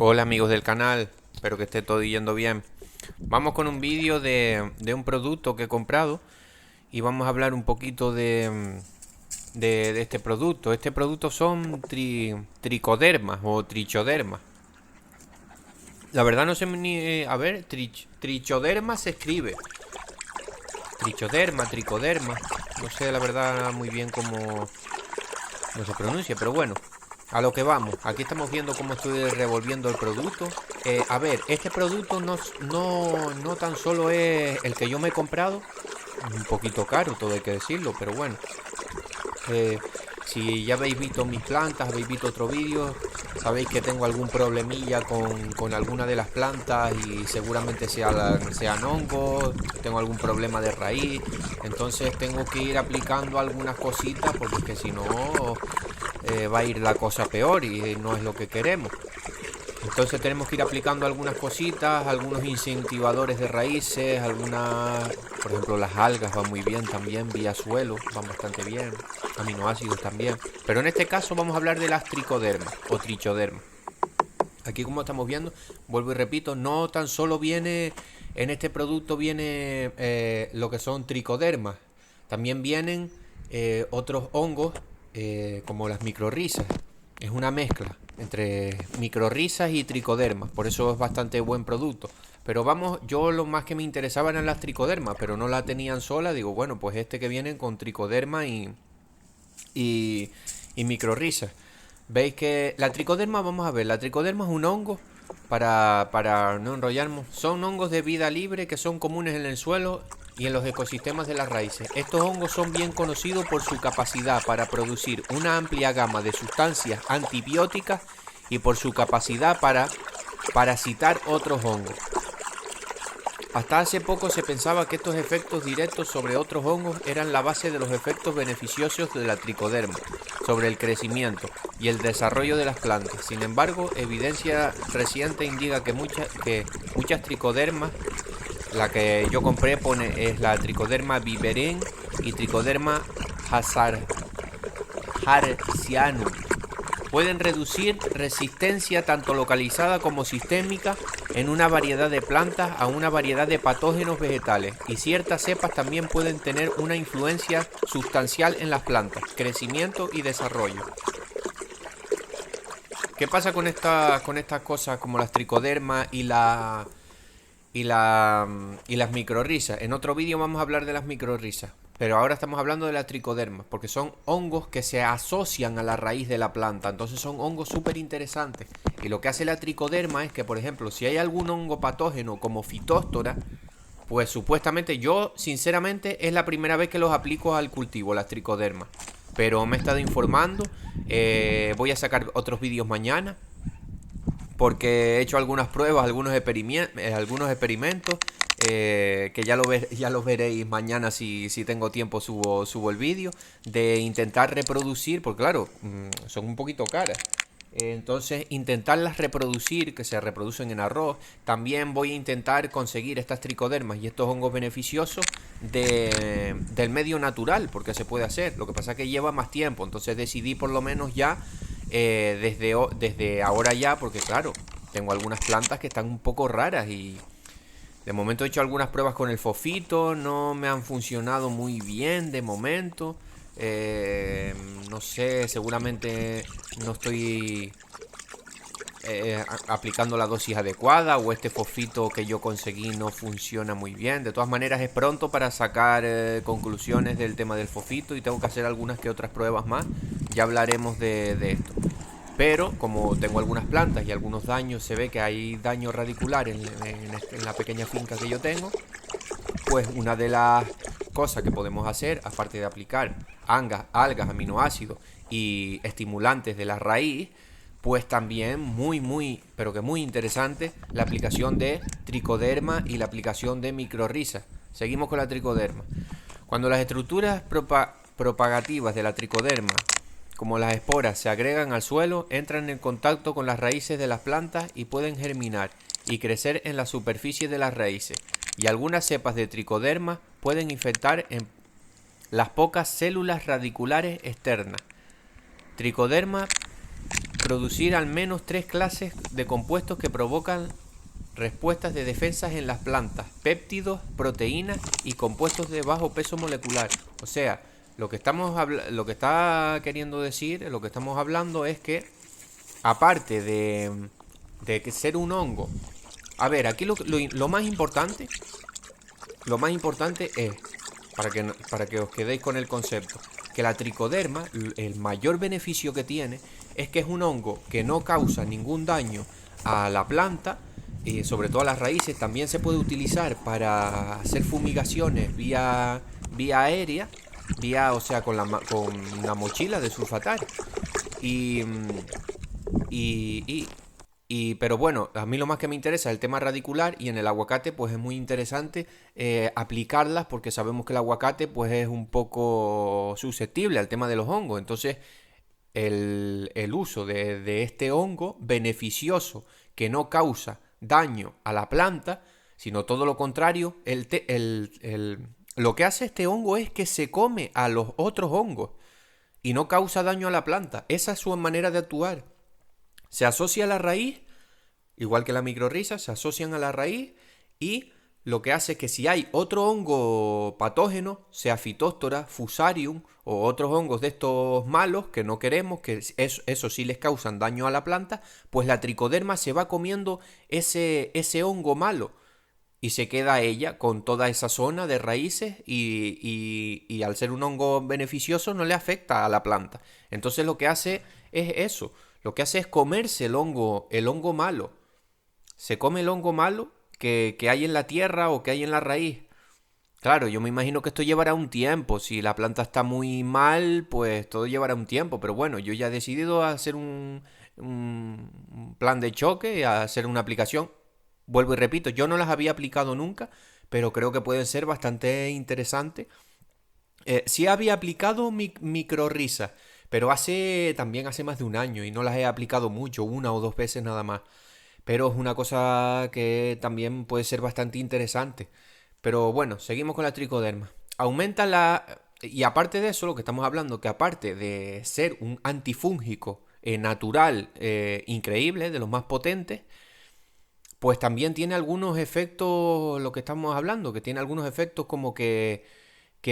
Hola amigos del canal, espero que esté todo yendo bien. Vamos con un vídeo de un producto que he comprado y vamos a hablar un poquito de este producto. Este producto son tricodermas o trichodermas. La verdad no sé ni... a ver, trichoderma se escribe. Trichoderma, tricoderma. No sé la verdad muy bien cómo no se pronuncia, pero bueno. A lo que vamos, aquí estamos viendo cómo estoy revolviendo el producto. A ver, este producto no tan solo es el que yo me he comprado, un poquito caro, todo hay que decirlo, pero bueno. Eh, si ya habéis visto mis plantas, habéis visto otro vídeo, sabéis que tengo algún problemilla con alguna de las plantas y seguramente sean hongos, tengo algún problema de raíz, entonces tengo que ir aplicando algunas cositas porque es que si no va a ir la cosa peor y no es lo que queremos. Entonces tenemos que ir aplicando algunas cositas, algunos incentivadores de raíces, algunas, por ejemplo las algas van muy bien también, vía suelo, van bastante bien, aminoácidos también. Pero en este caso vamos a hablar de las tricodermas o trichodermas. Aquí como estamos viendo, vuelvo y repito, no tan solo viene, en este producto viene lo que son tricodermas, también vienen otros hongos como las microrrizas. Es una mezcla entre microrrizas y tricodermas, por eso es bastante buen producto. Pero vamos, yo lo más que me interesaba eran las tricodermas, pero no la tenían sola, digo, bueno, pues este que viene con tricoderma y, y microrrizas. Veis que la tricoderma, vamos a ver, la tricoderma es un hongo, para no enrollarnos, son hongos de vida libre que son comunes en el suelo y en los ecosistemas de las raíces. Estos hongos son bien conocidos por su capacidad para producir una amplia gama de sustancias antibióticas y por su capacidad para parasitar otros hongos. Hasta hace poco se pensaba que estos efectos directos sobre otros hongos eran la base de los efectos beneficiosos de la tricoderma sobre el crecimiento y el desarrollo de las plantas. Sin embargo, evidencia reciente indica que muchas tricodermas, la que yo compré es la tricoderma viverine y tricoderma harzianum, pueden reducir resistencia tanto localizada como sistémica en una variedad de plantas a una variedad de patógenos vegetales, y ciertas cepas también pueden tener una influencia sustancial en las plantas, crecimiento y desarrollo. ¿Qué pasa con estas cosas como las tricodermas y las microrrizas? En otro vídeo vamos a hablar de las microrrizas, pero ahora estamos hablando de la tricoderma, porque son hongos que se asocian a la raíz de la planta, entonces son hongos súper interesantes. Y lo que hace la tricoderma es que, por ejemplo, si hay algún hongo patógeno como Phytophthora, pues supuestamente yo, sinceramente, es la primera vez que los aplico al cultivo, las tricodermas. Pero me he estado informando, voy a sacar otros vídeos mañana porque he hecho algunas pruebas, algunos experimentos, que ya los veréis mañana si tengo tiempo, subo el vídeo, de intentar reproducir, porque claro, son un poquito caras. Entonces intentarlas reproducir, que se reproducen en arroz. También voy a intentar conseguir estas tricodermas y estos hongos beneficiosos del medio natural, porque se puede hacer. Lo que pasa es que lleva más tiempo, entonces decidí por lo menos ya desde ahora ya, porque claro, tengo algunas plantas que están un poco raras y de momento he hecho algunas pruebas con el fofito, no me han funcionado muy bien de momento. No sé, seguramente no estoy aplicando la dosis adecuada o este fosfito que yo conseguí no funciona muy bien. De todas maneras es pronto para sacar conclusiones del tema del fosfito y tengo que hacer algunas que otras pruebas más. Ya hablaremos de esto. Pero como tengo algunas plantas y algunos daños, se ve que hay daño radicular en la pequeña finca que yo tengo, pues una de las cosas que podemos hacer, aparte de aplicar algas, aminoácidos y estimulantes de la raíz, pues también pero que muy interesante, la aplicación de tricoderma y la aplicación de microrrizas. Seguimos con la tricoderma. Cuando las estructuras propagativas de la tricoderma, como las esporas, se agregan al suelo, entran en contacto con las raíces de las plantas y pueden germinar y crecer en la superficie de las raíces. Y algunas cepas de tricoderma pueden infectar en las pocas células radiculares externas. Tricoderma producir al menos 3 clases de compuestos que provocan respuestas de defensas en las plantas: péptidos, proteínas y compuestos de bajo peso molecular. O sea, lo que está queriendo decir, lo que estamos hablando es que, aparte de que ser un hongo, a ver, aquí lo más importante es, para que os quedéis con el concepto, que la tricoderma, el mayor beneficio que tiene es que es un hongo que no causa ningún daño a la planta, y sobre todo a las raíces. También se puede utilizar para hacer fumigaciones vía aérea, o sea, con una mochila de sulfatar. Y, pero bueno, a mí lo más que me interesa es el tema radicular, y en el aguacate pues es muy interesante aplicarlas, porque sabemos que el aguacate pues es un poco susceptible al tema de los hongos. Entonces el uso de este hongo beneficioso, que no causa daño a la planta, sino todo lo contrario, lo que hace este hongo es que se come a los otros hongos y no causa daño a la planta. Esa es su manera de actuar. Se asocia a la raíz, igual que la micorriza, se asocian a la raíz, y lo que hace es que si hay otro hongo patógeno, sea Phytophthora, Fusarium o otros hongos de estos malos que no queremos, que eso sí les causan daño a la planta, pues la tricoderma se va comiendo ese hongo malo y se queda ella con toda esa zona de raíces, y al ser un hongo beneficioso no le afecta a la planta. Entonces lo que hace es eso. Lo que hace es comerse el hongo malo. Se come el hongo malo que hay en la tierra o que hay en la raíz. Claro, yo me imagino que esto llevará un tiempo. Si la planta está muy mal, pues todo llevará un tiempo. Pero bueno, yo ya he decidido hacer un plan de choque, hacer una aplicación. Vuelvo y repito, yo no las había aplicado nunca, pero creo que pueden ser bastante interesantes. Sí había aplicado micorriza, pero también hace más de un año, y no las he aplicado mucho, 1 o 2 veces nada más. Pero es una cosa que también puede ser bastante interesante. Pero bueno, seguimos con la tricoderma. Y aparte de eso, lo que estamos hablando, que aparte de ser un antifúngico natural increíble, de los más potentes, pues también tiene algunos efectos, lo que estamos hablando, que tiene algunos efectos como que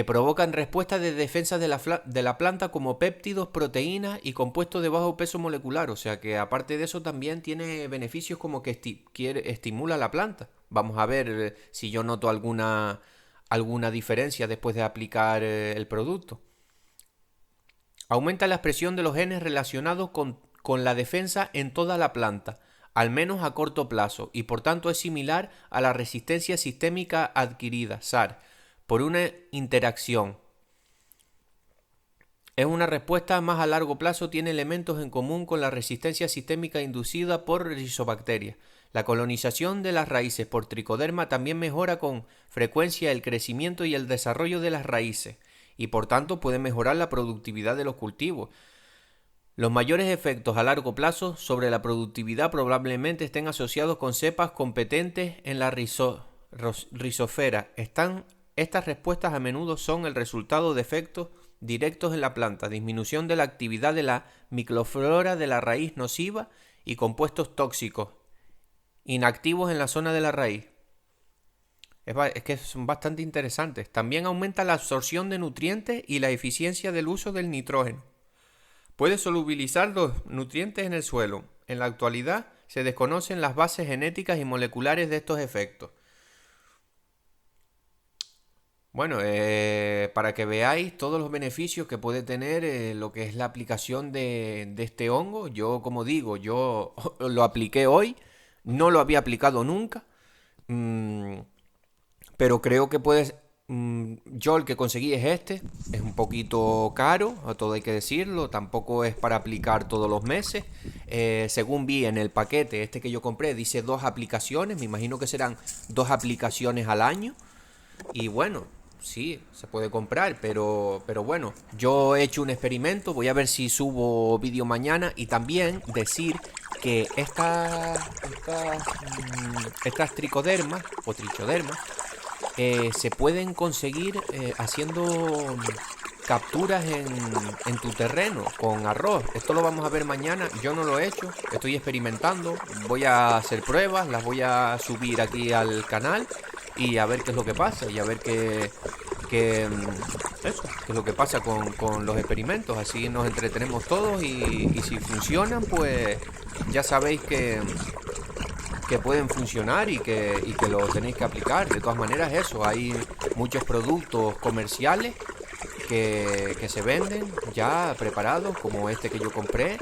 provocan respuestas de defensa de la planta, como péptidos, proteínas y compuestos de bajo peso molecular. O sea que aparte de eso también tiene beneficios como que estimula la planta. Vamos a ver si yo noto alguna diferencia después de aplicar el producto. Aumenta la expresión de los genes relacionados con la defensa en toda la planta, al menos a corto plazo, y por tanto es similar a la resistencia sistémica adquirida, SAR, por una interacción. Es una respuesta más a largo plazo, tiene elementos en común con la resistencia sistémica inducida por rizobacterias. La colonización de las raíces por tricoderma también mejora con frecuencia el crecimiento y el desarrollo de las raíces, y por tanto puede mejorar la productividad de los cultivos. Los mayores efectos a largo plazo sobre la productividad probablemente estén asociados con cepas competentes en la rizosfera. Estas respuestas a menudo son el resultado de efectos directos en la planta: disminución de la actividad de la microflora de la raíz nociva y compuestos tóxicos inactivos en la zona de la raíz. Es que son bastante interesantes. También aumenta la absorción de nutrientes y la eficiencia del uso del nitrógeno. Puede solubilizar los nutrientes en el suelo. En la actualidad se desconocen las bases genéticas y moleculares de estos efectos. Bueno, para que veáis todos los beneficios que puede tener lo que es la aplicación de este hongo. Yo, como digo, yo lo apliqué hoy, no lo había aplicado nunca, pero creo que puedes... Yo el que conseguí es este, es un poquito caro, a todo hay que decirlo, tampoco es para aplicar todos los meses. Según vi en el paquete este que yo compré, dice 2 aplicaciones, me imagino que serán 2 aplicaciones al año. Y bueno, sí, se puede comprar, pero bueno, yo he hecho un experimento, voy a ver si subo vídeo mañana. Y también decir que estas tricodermas o trichodermas se pueden conseguir haciendo capturas en tu terreno con arroz. Esto lo vamos a ver mañana. Yo no lo he hecho, estoy experimentando. Voy a hacer pruebas, las voy a subir aquí al canal y a ver qué es lo que pasa y a ver qué es lo que pasa con los experimentos. Así nos entretenemos todos y si funcionan, pues ya sabéis que pueden funcionar y que lo tenéis que aplicar. De todas maneras, eso, hay muchos productos comerciales que se venden ya preparados, como este que yo compré.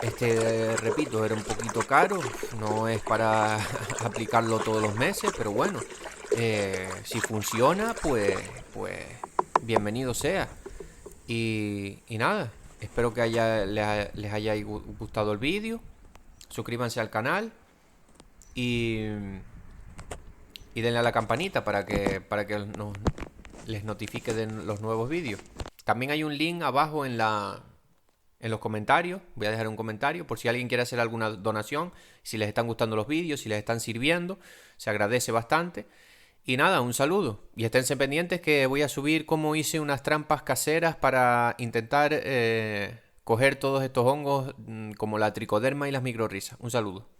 Este, repito, era un poquito caro, no es para aplicarlo todos los meses, pero bueno, si funciona, pues bienvenido sea. Y nada, espero que les haya gustado el vídeo. Suscríbanse al canal y, y denle a la campanita para que les notifique de los nuevos vídeos. También hay un link abajo en los comentarios. Voy a dejar un comentario por si alguien quiere hacer alguna donación. Si les están gustando los vídeos, si les están sirviendo, se agradece bastante. Y nada, un saludo. Y esténse pendientes que voy a subir cómo hice unas trampas caseras para intentar coger todos estos hongos como la tricoderma y las microrrizas. Un saludo.